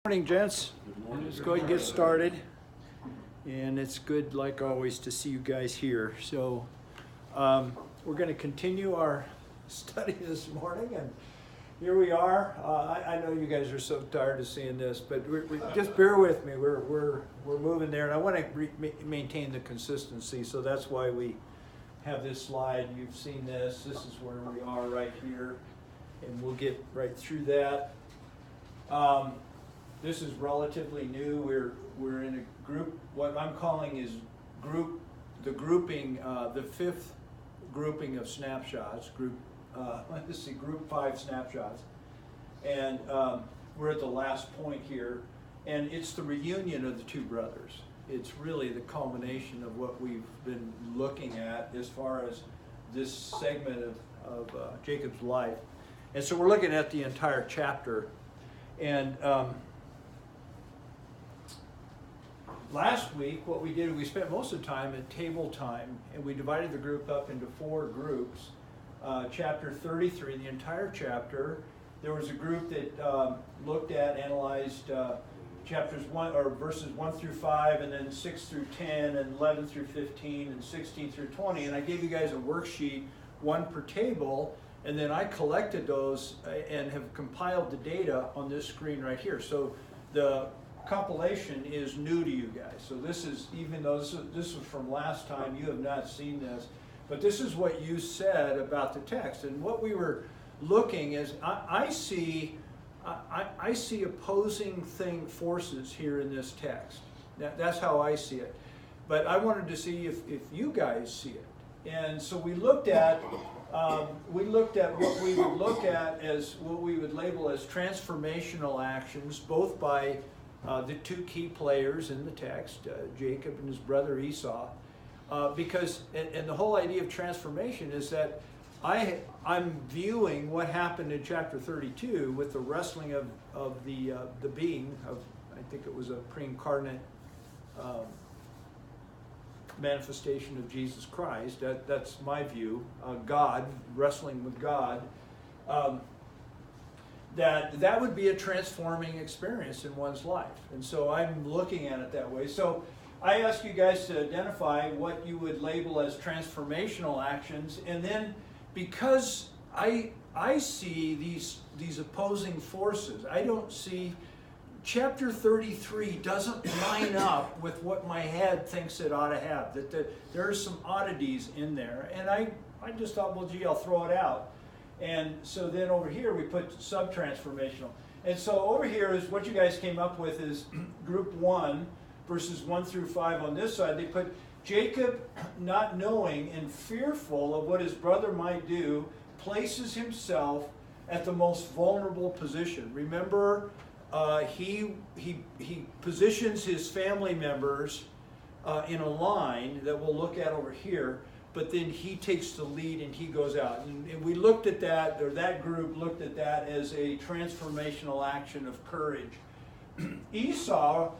Morning, gents. Let's go ahead and get started. And it's good, like always, to see you guys here. So we're going to continue our study this morning, and here we are. I know you guys are so tired of seeing this, but just bear with me. We're moving there, and I want to maintain the consistency. So that's why we have this slide. You've seen this. This is where we are right here, and we'll get right through that. This is relatively new. We're in a group. What I'm calling is the fifth grouping of snapshots. Group 5 snapshots, and we're at the last point here, and it's the reunion of the two brothers. It's really the culmination of what we've been looking at as far as this segment of Jacob's life, and so we're looking at the entire chapter, and. Last week, what we did, we spent most of the time at table time, and we divided the group up into 4 groups. Chapter 33, the entire chapter. There was a group that analyzed verses 1 through 5, and then 6 through 10, and 11 through 15, and 16 through 20. And I gave you guys a worksheet, 1 per table, and then I collected those and have compiled the data on this screen right here. So the compilation is new to you guys. So this is, even though this was from last time, you have not seen this, but this is what you said about the text. And what we were looking is, I see opposing forces here in this text. That's how I see it. But I wanted to see if you guys see it. And so we looked at what we would look at as what we would label as transformational actions, both by the 2 key players in the text, Jacob and his brother Esau, because the whole idea of transformation is that I'm viewing what happened in chapter 32 with the wrestling of the being of, I think it was a pre-incarnate manifestation of Jesus Christ. That's my view. God wrestling with God. That would be a transforming experience in one's life. And so I'm looking at it that way. So I ask you guys to identify what you would label as transformational actions. And then because I see these opposing forces, I don't see, chapter 33 doesn't line up with what my head thinks it ought to have. That there are some oddities in there. And I just thought, well, gee, I'll throw it out. And so then over here we put sub-transformational. And so over here is what you guys came up with is group 1, verses 1 through 5 on this side. They put Jacob, not knowing and fearful of what his brother might do, places himself at the most vulnerable position. Remember, he positions his family members in a line that we'll look at over here. But then he takes the lead and he goes out. And we looked at that, or that group looked at that as a transformational action of courage. Esau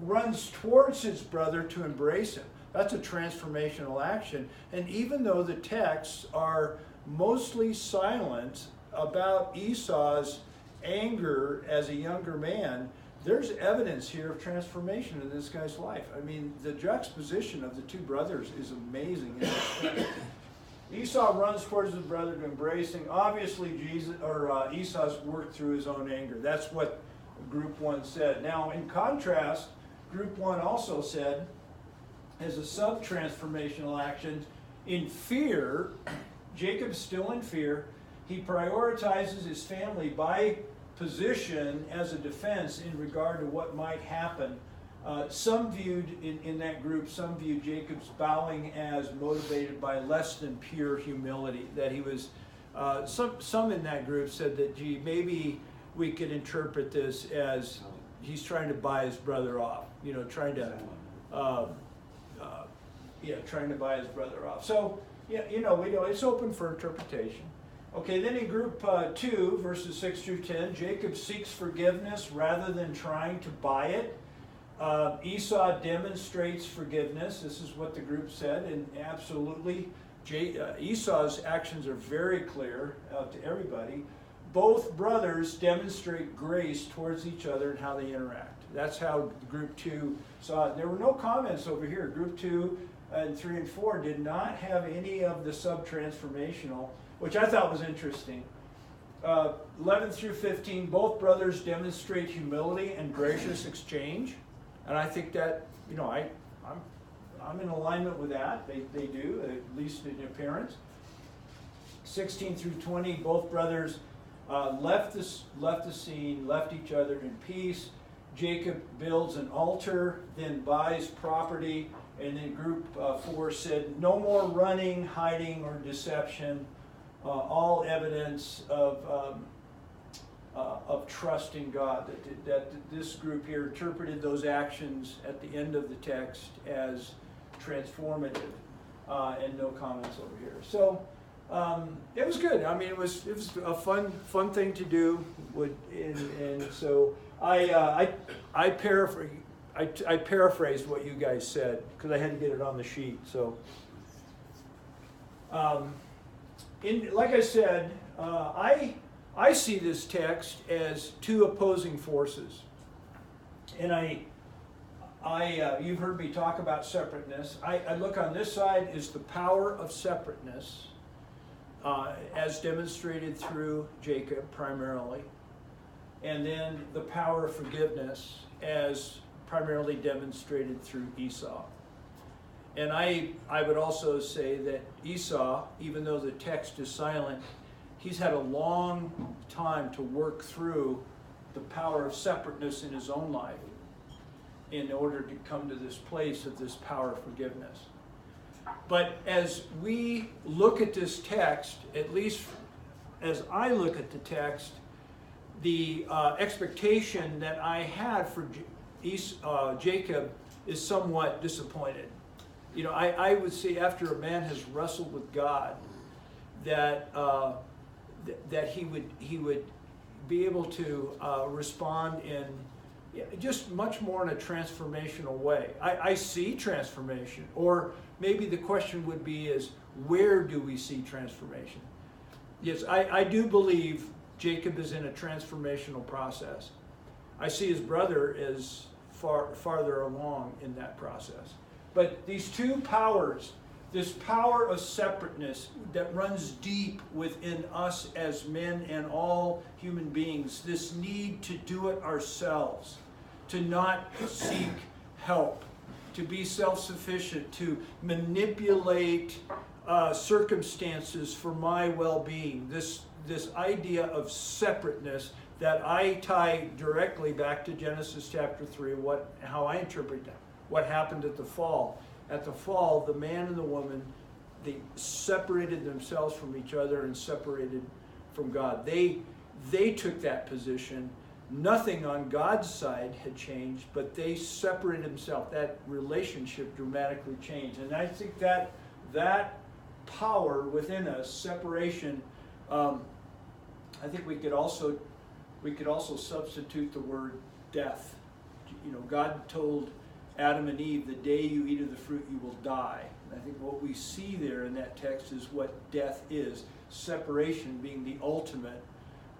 runs towards his brother to embrace him. That's a transformational action. And even though the texts are mostly silent about Esau's anger as a younger man, there's evidence here of transformation in this guy's life. I mean, the juxtaposition of the 2 brothers is amazing. Esau runs towards his brother to embrace him. Obviously, Esau's worked through his own anger. That's what group 1 said. Now, in contrast, group 1 also said, as a sub-transformational action, in fear, Jacob's still in fear. He prioritizes his family by position as a defense in regard to what might happen. Some viewed in that group, some viewed Jacob's bowing as motivated by less than pure humility. That he was, some in that group said that, gee, maybe we could interpret this as he's trying to buy his brother off. Trying to buy his brother off. So, it's open for interpretation. Okay, then in group 2, verses 6 through 10, Jacob seeks forgiveness rather than trying to buy it. Esau demonstrates forgiveness. This is what the group said, and absolutely, Esau's actions are very clear to everybody. both brothers demonstrate grace towards each other and how they interact. That's how group 2 saw it. There were no comments over here. Group 2 and 3 and 4 did not have any of the sub-transformational, which I thought was interesting. 11 through 15, both brothers demonstrate humility and gracious exchange. And I think that, you know, I'm in alignment with that. They do, at least in appearance. 16 through 20, both brothers left the scene, left each other in peace. Jacob builds an altar, then buys property, and then group 4 said, no more running, hiding, or deception. All evidence of trust in God. That this group here interpreted those actions at the end of the text as transformative, and no comments over here. So it was good. I mean, it was a fun thing to do. And so I paraphrased what you guys said because I had to get it on the sheet. So. Like I said, I see this text as two opposing forces, and you've heard me talk about separateness. I look on this side as the power of separateness, as demonstrated through Jacob primarily, and then the power of forgiveness as primarily demonstrated through Esau. And I would also say that Esau, even though the text is silent, he's had a long time to work through the power of separateness in his own life in order to come to this place of this power of forgiveness. But as we look at this text, at least as I look at the text, the expectation that I had for Jacob is somewhat disappointed. You know, I would say after a man has wrestled with God, that that he would be able to respond in just much more in a transformational way. I see transformation, or maybe the question would be is, where do we see transformation? Yes, I do believe Jacob is in a transformational process. I see his brother is farther along in that process. But these two powers, this power of separateness that runs deep within us as men and all human beings, this need to do it ourselves, to not seek help, to be self-sufficient, to manipulate circumstances for my well-being, this idea of separateness that I tie directly back to Genesis chapter 3, how I interpret that. What happened at the fall. At the fall, the man and the woman, they separated themselves from each other and separated from God. They took that position. Nothing on God's side had changed, but they separated themselves. That relationship dramatically changed. And I think that power within us, separation, I think we could also substitute the word death. You know, God told Adam and Eve, the day you eat of the fruit, you will die. And I think what we see there in that text is what death is. Separation being the ultimate,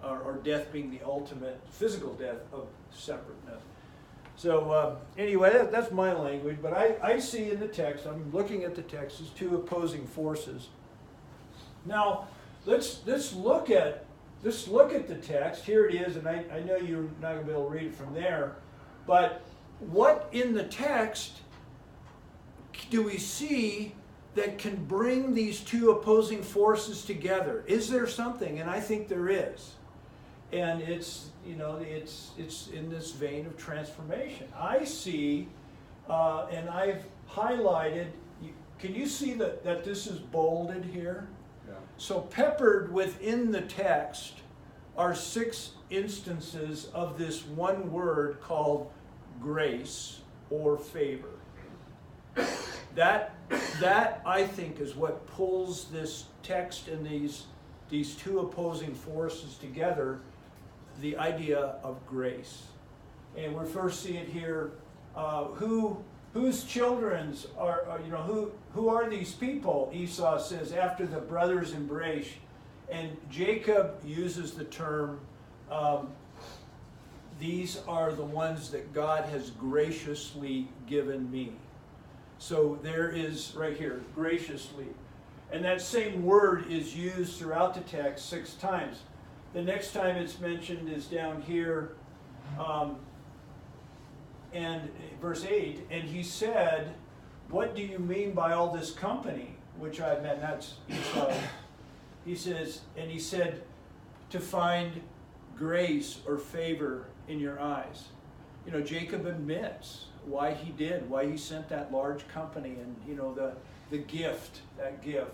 or death being the ultimate physical death of separateness. So anyway, that's my language, but I see in the text, I'm looking at the text as two opposing forces. Now, let's look at the text. Here it is, and I know you're not going to be able to read it from there, but what in the text do we see that can bring these two opposing forces together? Is there something? And I think there is. And it's in this vein of transformation. I see, and I've highlighted, can you see that this is bolded here? Yeah. So peppered within the text are 6 instances of this one word called grace or favor. That I think is what pulls this text and these two opposing forces together, the idea of grace. And we first see it here, whose children's are who are these people? Esau says, after the brothers embrace And Jacob uses the term, these are the ones that God has graciously given me. So there is, right here, graciously. And that same word is used throughout the text 6 times. The next time it's mentioned is down here, and verse 8, and he said, what do you mean by all this company which I've met? And that's Esau. He says, and he said, to find grace or favor in your eyes. You know, Jacob admits why he did, why he sent that large company, and you know, the gift, that gift.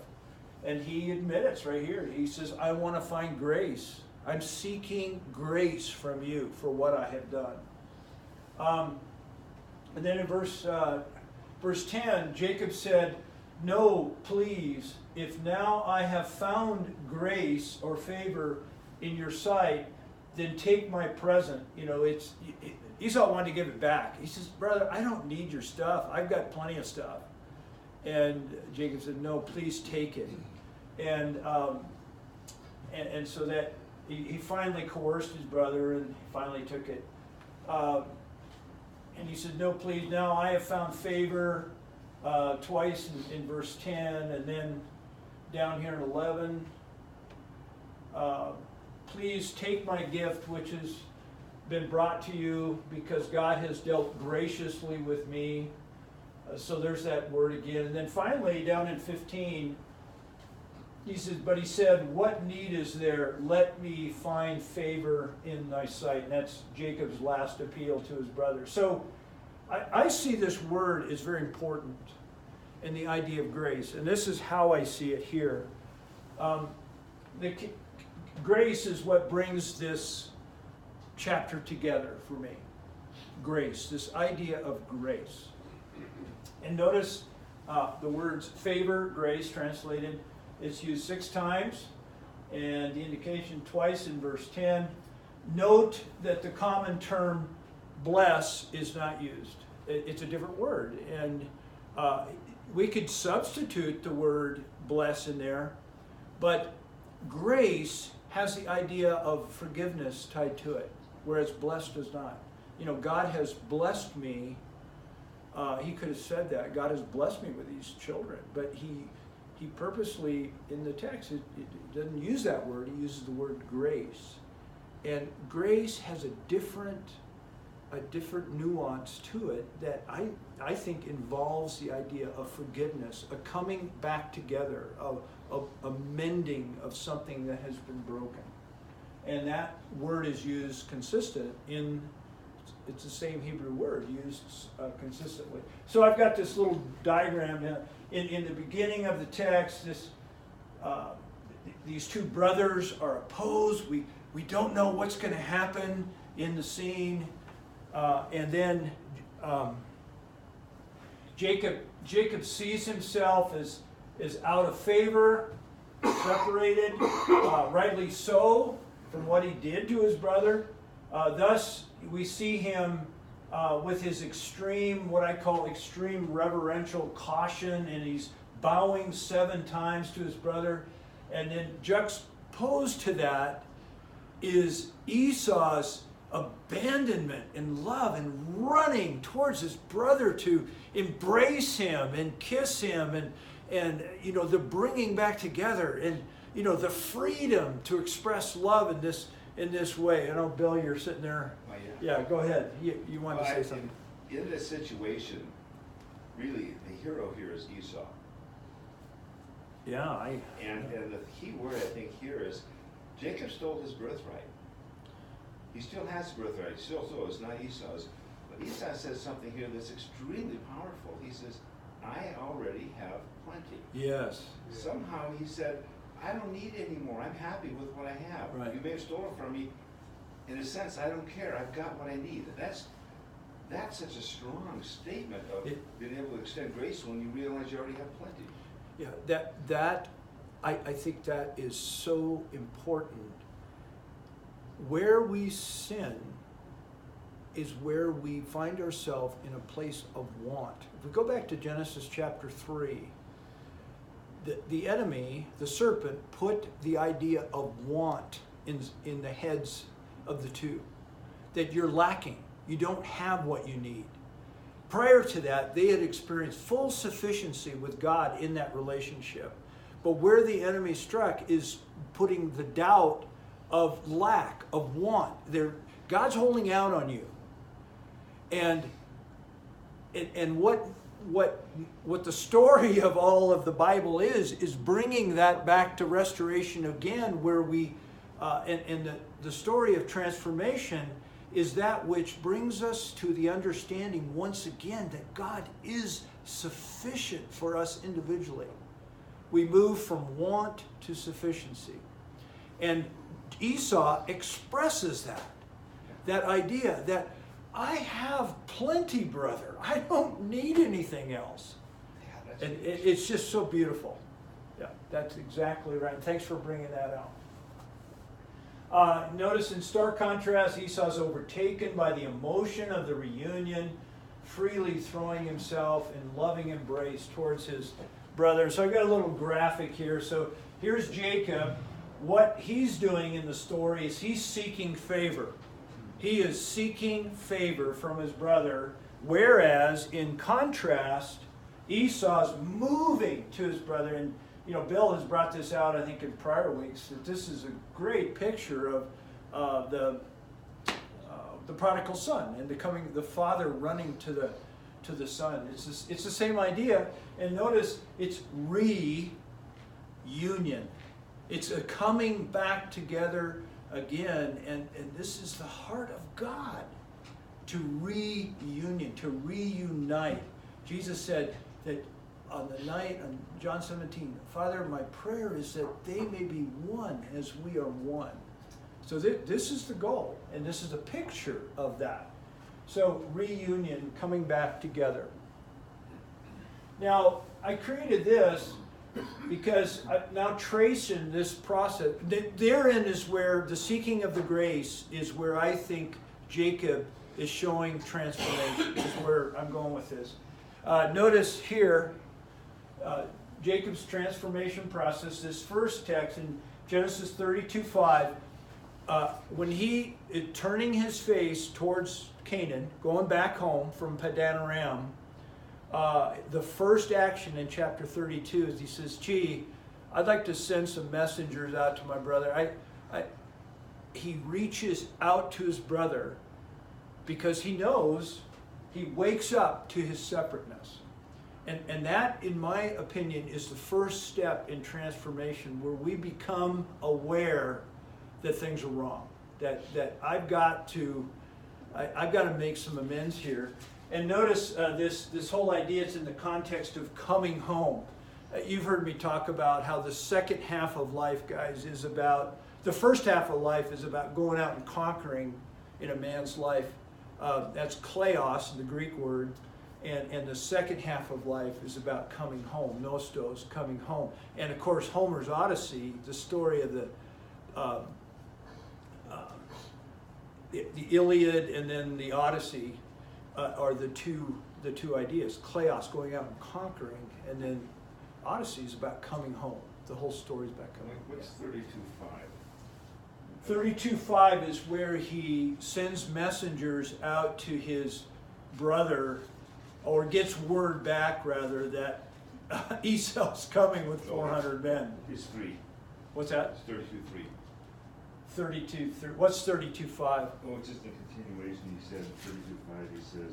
And he admits right here, he says, I want to find grace. I'm seeking grace from you for what I have done. And then in verse 10, Jacob said, no, please, if now I have found grace or favor in your sight, then take my present. You know, Esau wanted to give it back. He says, brother, I don't need your stuff. I've got plenty of stuff. And Jacob said, no, please take it. And so that he finally coerced his brother, and he finally took it. And he said, no, please, now I have found favor, twice in verse 10, and then down here in 11. Please take my gift which has been brought to you, because God has dealt graciously with me. So there's that word again. And then finally, down in 15, he says, but he said, what need is there? Let me find favor in thy sight. And that's Jacob's last appeal to his brother. So I see this word is very important in the idea of grace. And this is how I see it here. Grace is what brings this chapter together for me. Grace, this idea of grace. And notice the words favor, grace, translated, it's used 6 times, and the indication twice in verse 10. Note that the common term bless is not used. It's a different word, and we could substitute the word bless in there, but grace has the idea of forgiveness tied to it, whereas blessed does not. You know, God has blessed me. He could have said that. God has blessed me with these children, but he purposely, in the text, it doesn't use that word. He uses the word grace. And grace has a different nuance to it that I think involves the idea of forgiveness, a coming back together, a mending of something that has been broken. And that word is used consistent in, it's the same Hebrew word used consistently. So I've got this little diagram in the beginning of the text. These two brothers are opposed. We don't know what's going to happen in the scene. And then Jacob sees himself as out of favor, separated, rightly so, from what he did to his brother. Thus, we see him with his extreme, what I call extreme reverential caution, and he's bowing 7 times to his brother. And then juxtaposed to that is Esau's abandonment and love and running towards his brother to embrace him and kiss him, and you know, the bringing back together, and you know, the freedom to express love in this way. I know, Bill, you're sitting there. Oh, yeah. Yeah, go ahead. You wanted to say something. In this situation, really, the hero here is Esau. Yeah, And the key word I think here is Jacob stole his birthright. He still has birthright. He still so it's not Esau's. But Esau says something here that's extremely powerful. He says, I already have plenty. yes. Somehow he said, I don't need any more. I'm happy with what I have. Right. You may have stolen from me. In a sense, I don't care. I've got what I need. That's such a strong statement of being able to extend grace when you realize you already have plenty. Yeah, that I think that is so important. Where we sin is where we find ourselves in a place of want. If we go back to Genesis chapter 3, the enemy, the serpent, put the idea of want in the heads of the two. That you're lacking. You don't have what you need. Prior to that, they had experienced full sufficiency with God in that relationship. But where the enemy struck is putting the doubt of lack, of want. God's holding out on you. And what the story of all of the Bible is bringing that back to restoration again, where we, and the story of transformation is that which brings us to the understanding once again that God is sufficient for us individually. We move from want to sufficiency. And Esau expresses that idea that I have plenty, brother. I don't need anything else. Yeah, and it's just so beautiful. Yeah, that's exactly right. Thanks for bringing that out. Notice in stark contrast, Esau's overtaken by the emotion of the reunion, freely throwing himself in loving embrace towards his brother. So I've got a little graphic here. So here's Jacob. What he's doing in the story is he's seeking favor. He is seeking favor from his brother, whereas in contrast, Esau's moving to his brother. And Bill has brought this out, I think, in prior weeks, that this is a great picture of the prodigal son and the father running to the son. It's the same idea, and notice it's reunion. It's a coming back together again, and this is the heart of God, to reunion, to reunite. Jesus said that on the night, on John 17, Father, my prayer is that they may be one as we are one. So this is the goal, and this is a picture of that. So reunion, coming back together. Now, I created this because I'm now tracing this process. Therein is where the seeking of the grace is where I think Jacob is showing transformation, is where I'm going with this. Notice here, Jacob's transformation process, this first text in Genesis 32:5, when he is turning his face towards Canaan, going back home from Padan Aram, the first action in chapter 32 is he says, gee, I'd like to send some messengers out to my brother. He reaches out to his brother because he knows, he wakes up to his separateness. And that, in my opinion, is the first step in transformation, where we become aware that things are wrong, that I've got to make some amends here. And notice this whole idea is in the context of coming home. You've heard me talk about how the second half of life, guys, is about, the first half of life is about going out and conquering in a man's life. That's kleos, the Greek word. And the second half of life is about coming home, nostos, coming home. And of course, Homer's Odyssey, the story of the Iliad and then the Odyssey are the two ideas. Kleos, going out and conquering, and then Odyssey is about coming home. The whole story is about coming home. What's 32:5? 32:5 is where he sends messengers out to his brother, or gets word back, rather, that Esau's coming with 400 men. It's 3. What's that? It's 32:3. 32. What's 32:5? Oh, it's just a continuation. He said 32:5. He says,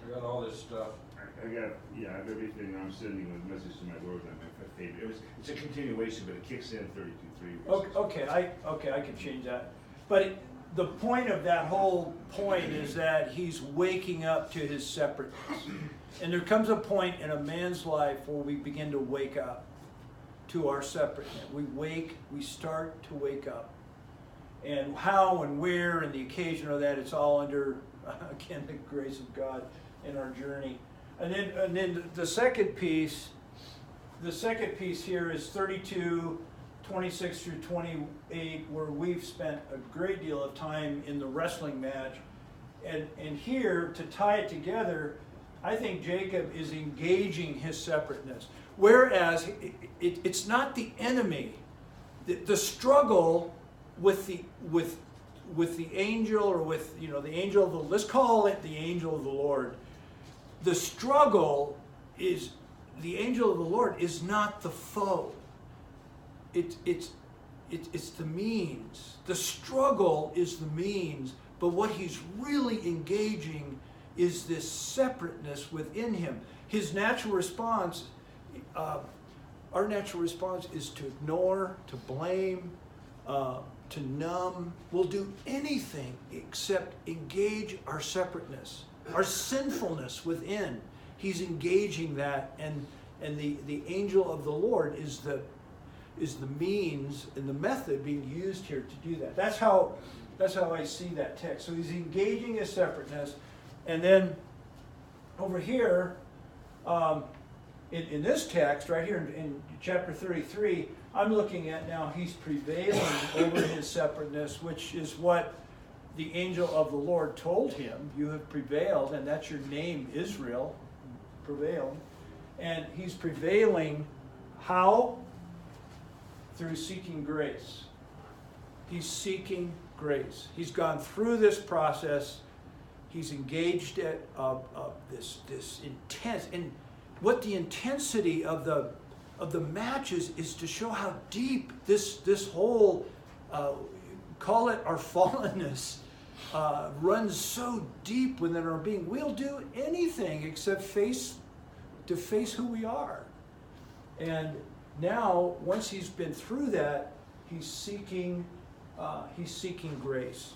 I got all this stuff. I have everything. I'm sending a message to my Lord. I'm my favorite. It's a continuation, but it kicks in 32:3. Okay, I can change that. But the point of that whole point is that he's waking up to his separateness. And there comes a point in a man's life where we begin to wake up to our separateness. We start to wake up. And how and where and the occasion of that, it's all under, again, the grace of God in our journey. And then the second piece here is 32:26 through 28, where we've spent a great deal of time in the wrestling match. And here, to tie it together, I think Jacob is engaging his separateness. Whereas it's not the enemy. The struggle with the angel, or with the angel of the, let's call it the angel of the Lord. The struggle is, the angel of the Lord is not the foe. It's the means. The struggle is the means, but what he's really engaging is this separateness within him. His natural response, our natural response, is to ignore, to blame, to numb. We'll do anything except engage our separateness, our sinfulness within. He's engaging that, and the angel of the Lord is the means and the method being used here to do that. That's how I see that text. So he's engaging his separateness, and then over here, in this text right here in chapter 33, I'm looking at now he's prevailing over his separateness, which is what the angel of the Lord told him. You have prevailed, and that's your name, Israel, prevailed. And he's prevailing how? Through seeking grace. He's seeking grace. He's gone through this process. He's engaged at this intense, and what the intensity of the match is to show how deep this whole call it our fallenness runs so deep within our being. We'll do anything except face who we are. And now, once he's been through that, he's seeking grace,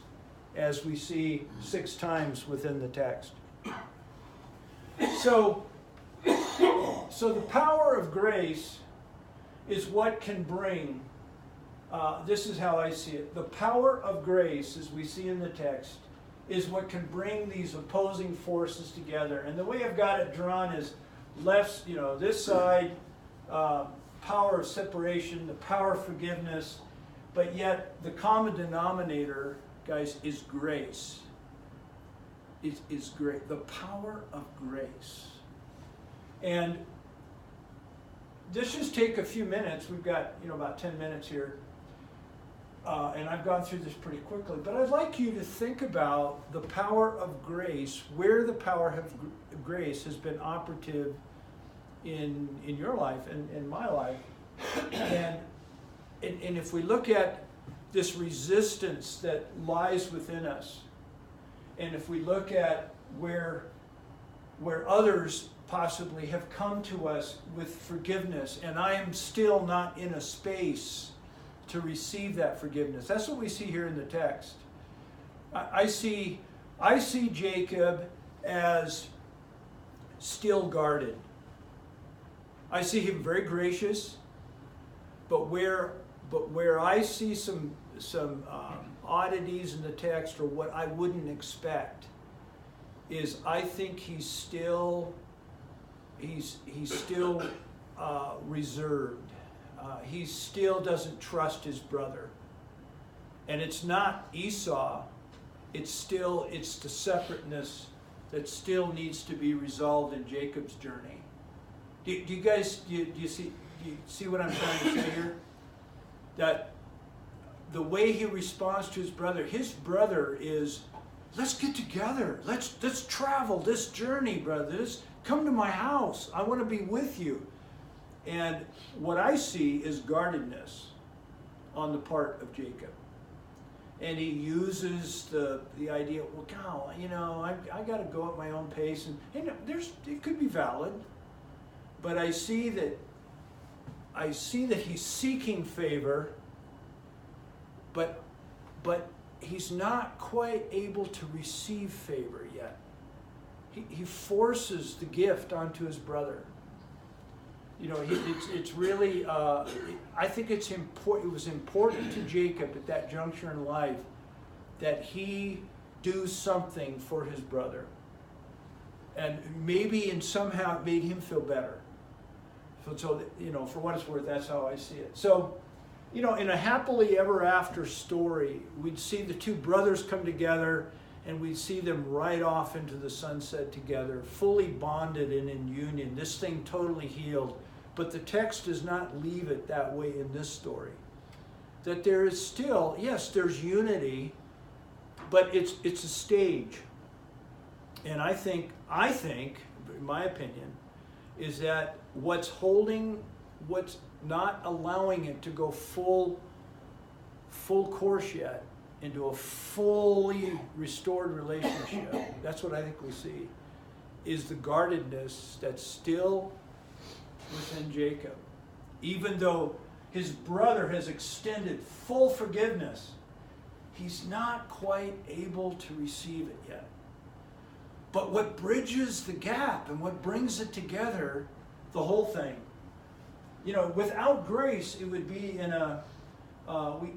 as we see 6 times within the text. So the power of grace is what can bring, this is how I see it, the power of grace, as we see in the text, is what can bring these opposing forces together. And the way I've got it drawn is left, this side, power of separation, the power of forgiveness, but yet the common denominator, guys, is grace. Is great. The power of grace. And let's just take a few minutes. We've got about 10 minutes here, and I've gone through this pretty quickly. But I'd like you to think about the power of grace, where the power of grace has been operative in your life and in my life, and if we look at this resistance that lies within us, and if we look at where others possibly have come to us with forgiveness, and I am still not in a space to receive that forgiveness. That's what we see here in the text. I see Jacob as still guarded. I see him very gracious, but where I see some oddities in the text, or what I wouldn't expect, is I think he's still reserved. He still doesn't trust his brother, and it's not Esau. It's the separateness that still needs to be resolved in Jacob's journey. Do you see what I'm trying to say here? That the way he responds to his brother is, let's get together. Let's travel this journey, brother. Come to my house. I want to be with you. And what I see is guardedness on the part of Jacob. And he uses the idea, well, God, I got to go at my own pace. And it could be valid. But I see that he's seeking favor, but he's not quite able to receive favor yet. He forces the gift onto his brother. It's really, I think it's important. It was important to Jacob at that juncture in life that he do something for his brother, and maybe somehow it made him feel better. So for what it's worth, that's how I see it. So, in a happily ever after story, we'd see the two brothers come together, and we see them right off into the sunset together, fully bonded and in union, this thing totally healed. But the text does not leave it that way in this story. That there is still, yes, there's unity, but it's a stage. And I think, in my opinion, is that what's not allowing it to go full course yet into a fully restored relationship, that's what I think we see, is the guardedness that's still within Jacob. Even though his brother has extended full forgiveness, he's not quite able to receive it yet. But what bridges the gap and what brings it together, the whole thing, you know, without grace, it would be in a,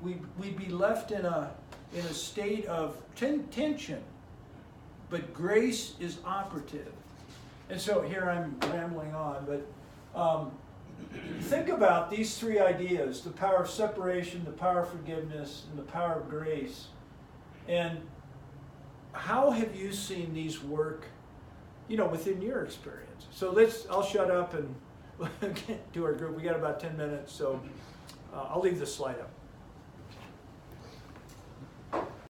we'd be left in a state of tension. But grace is operative. And so here I'm rambling on, but think about these three ideas: the power of separation, the power of forgiveness, and the power of grace. And how have you seen these work, you know, within your experience? So I'll shut up and get to our group. We got about 10 minutes, so I'll leave this slide up.